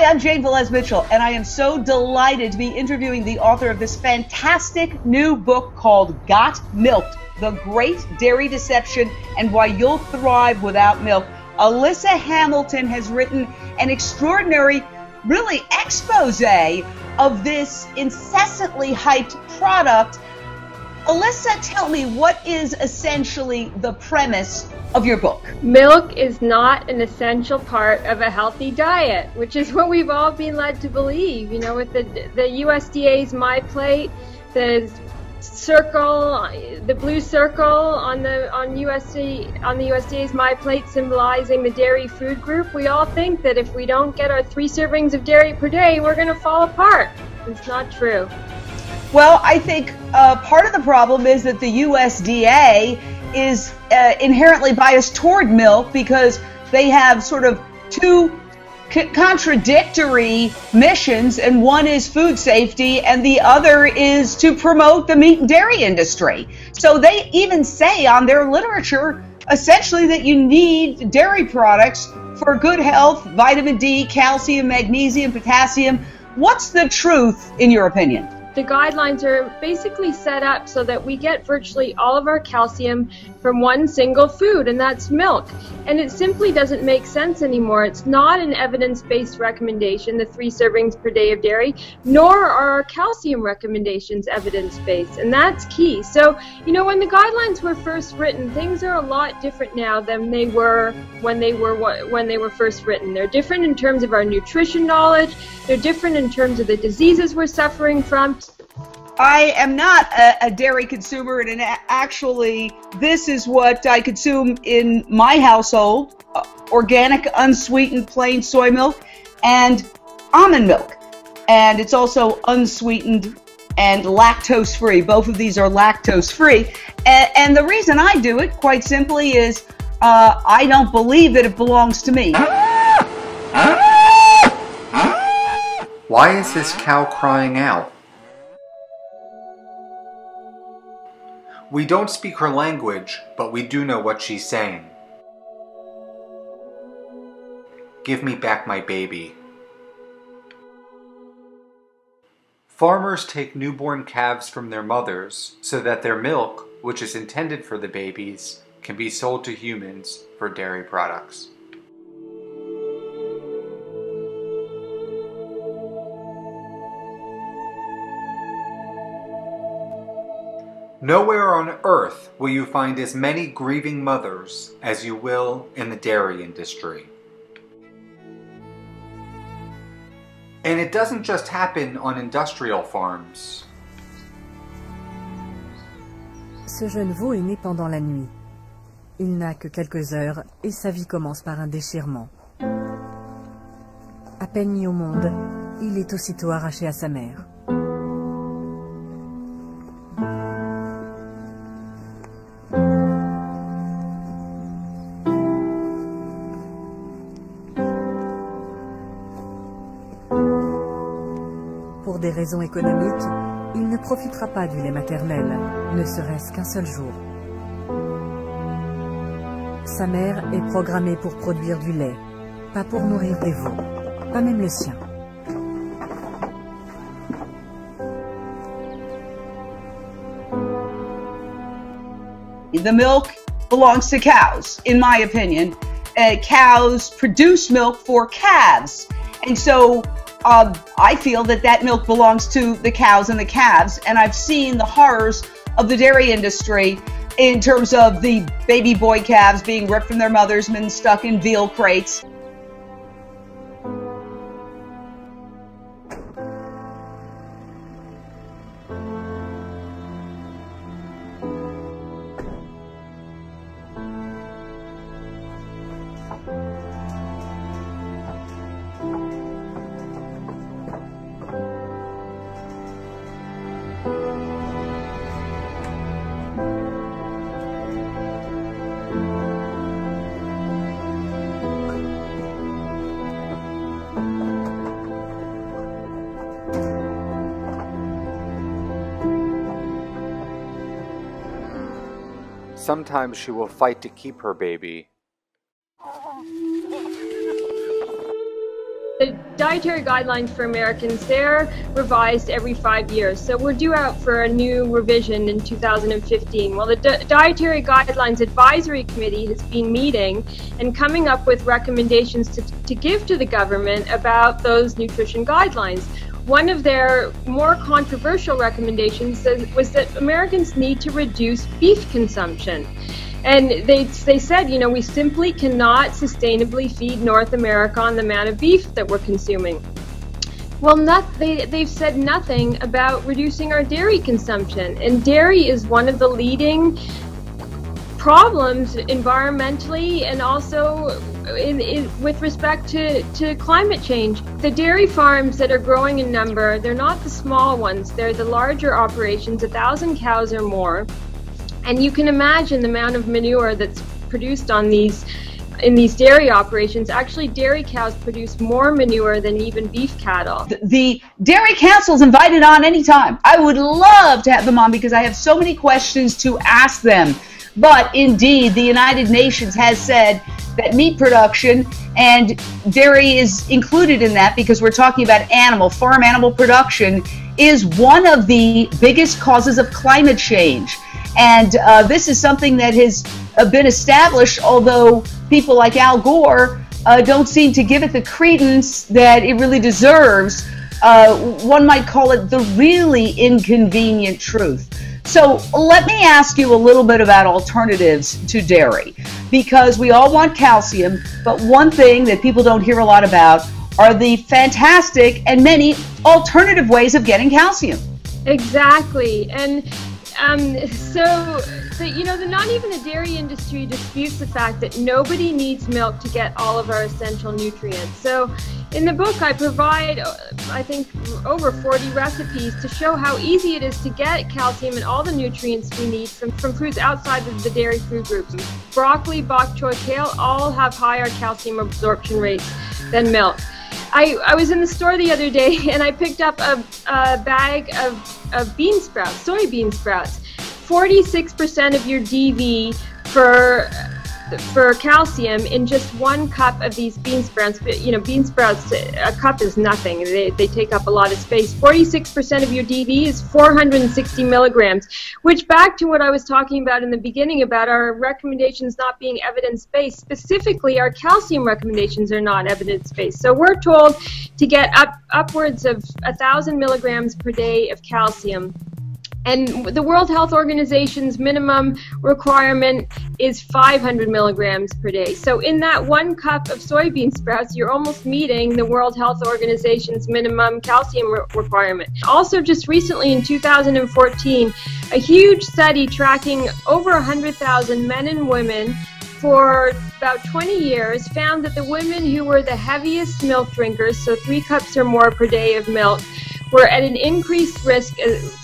I'm Jane Velez-Mitchell, and I am so delighted to be interviewing the author of this fantastic new book called Got Milked: The Great Dairy Deception and Why You'll Thrive Without Milk. Alyssa Hamilton has written an extraordinary, really, expose of this incessantly hyped product. Alyssa, tell me, what is essentially the premise of your book? Milk is not an essential part of a healthy diet, which is what we've all been led to believe. You know, with the USDA's My Plate, the circle, the blue circle on the USDA's My Plate symbolizing the dairy food group, we all think that if we don't get our 3 servings of dairy per day, we're going to fall apart. It's not true. Well, I think part of the problem is that the USDA is inherently biased toward milk because they have sort of 2 contradictory missions, and one is food safety and the other is to promote the meat and dairy industry. So they even say on their literature essentially that you need dairy products for good health, vitamin D, calcium, magnesium, potassium. What's the truth in your opinion? The guidelines are basically set up so that we get virtually all of our calcium from one single food, and that's milk. And it simply doesn't make sense anymore. It's not an evidence-based recommendation, the 3 servings per day of dairy, nor are our calcium recommendations evidence-based, and that's key. So, you know, when the guidelines were first written, things are a lot different now than they were when they were first written. They're different in terms of our nutrition knowledge. They're different in terms of the diseases we're suffering from. I am not a dairy consumer, and actually this is what I consume in my household: organic, unsweetened, plain soy milk and almond milk. And it's also unsweetened and lactose-free. Both of these are lactose-free. And the reason I do it, quite simply, is I don't believe that it belongs to me. Why is this cow crying out? We don't speak her language, but we do know what she's saying. Give me back my baby. Farmers take newborn calves from their mothers so that their milk, which is intended for the babies, can be sold to humans for dairy products. Nowhere on earth will you find as many grieving mothers as you will in the dairy industry. And it doesn't just happen on industrial farms. Ce jeune veau est né pendant la nuit. Il n'a que quelques heures et sa vie commence par un déchirement. À peine mis au monde, il est aussitôt arraché à sa mère. Pour des raisons économiques, il ne profitera pas du lait maternel, ne serait-ce qu'un seul jour. Sa mère est programmée pour produire du lait, pas pour nourrir des veaux, pas même le sien. The milk belongs to cows, in my opinion. Cows produce milk for calves, and so I feel that that milk belongs to the cows and the calves, and I've seen the horrors of the dairy industry in terms of the baby boy calves being ripped from their mothers and stuck in veal crates. Sometimes she will fight to keep her baby. The Dietary Guidelines for Americans, they're revised every 5 years. So we're due out for a new revision in 2015. Well, the Dietary Guidelines Advisory Committee has been meeting and coming up with recommendations to give to the government about those nutrition guidelines. One of their more controversial recommendations was that Americans need to reduce beef consumption. And they said, you know, we simply cannot sustainably feed North America on the amount of beef that we're consuming. Well, they've said nothing about reducing our dairy consumption. And dairy is one of the leading problems environmentally and also with respect to climate change. The dairy farms that are growing in number, they're not the small ones, they're the larger operations, 1,000 cows or more. And you can imagine the amount of manure that's produced in these dairy operations. Actually, dairy cows produce more manure than even beef cattle. The Dairy Council's invited on anytime. I would love to have them on because I have so many questions to ask them. But indeed, the United Nations has said that meat production and dairy is included in that because we're talking about farm animal production is one of the biggest causes of climate change. And this is something that has been established, although people like Al Gore don't seem to give it the credence that it really deserves. One might call it the really inconvenient truth. So let me ask you a little bit about alternatives to dairy, because we all want calcium, but one thing that people don't hear a lot about are the fantastic and many alternative ways of getting calcium. Exactly. And not even the dairy industry disputes the fact that nobody needs milk to get all of our essential nutrients. So in the book, I provide, I think, over 40 recipes to show how easy it is to get calcium and all the nutrients we need from foods outside of the dairy food groups. Broccoli, bok choy, kale all have higher calcium absorption rates than milk. I was in the store the other day and I picked up a bag of bean sprouts, soybean sprouts. 46% of your DV for calcium in just 1 cup of these bean sprouts. You know, bean sprouts, a cup is nothing. They take up a lot of space. 46% of your DV is 460 milligrams, which, back to what I was talking about in the beginning about our recommendations not being evidence-based, specifically our calcium recommendations are not evidence-based. So we're told to get upwards of 1,000 milligrams per day of calcium. And the World Health Organization's minimum requirement is 500 milligrams per day. So in that 1 cup of soybean sprouts, you're almost meeting the World Health Organization's minimum calcium requirement. Also, just recently in 2014, a huge study tracking over 100,000 men and women for about 20 years found that the women who were the heaviest milk drinkers, so 3 cups or more per day of milk, were at an increased risk,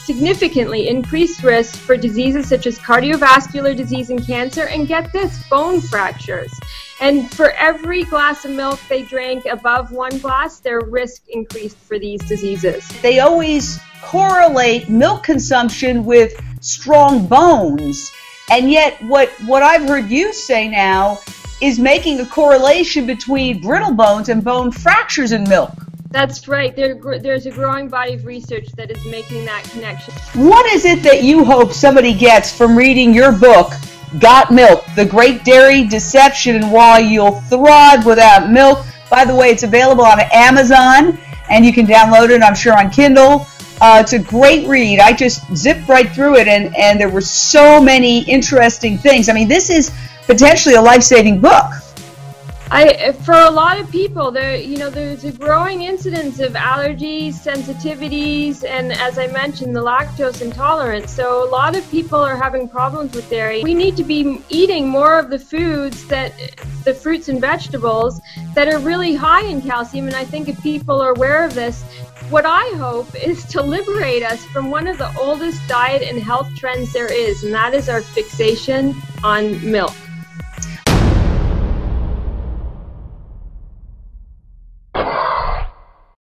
significantly increased risk for diseases such as cardiovascular disease and cancer, and get this, bone fractures. And for every glass of milk they drank above 1 glass, their risk increased for these diseases. They always correlate milk consumption with strong bones, and yet what I've heard you say now is making a correlation between brittle bones and bone fractures in milk. That's right. There's a growing body of research that is making that connection. What is it that you hope somebody gets from reading your book, Got Milk, The Great Dairy Deception and Why You'll Thrive Without Milk? By the way, it's available on Amazon, and you can download it, I'm sure, on Kindle. It's a great read. I just zipped right through it, and there were so many interesting things. I mean, this is potentially a life-saving book. For a lot of people, there's a growing incidence of allergies, sensitivities, and, as I mentioned, the lactose intolerance. So a lot of people are having problems with dairy. We need to be eating more of the foods, the fruits and vegetables that are really high in calcium, and I think if people are aware of this, what I hope is to liberate us from one of the oldest diet and health trends there is, and that is our fixation on milk.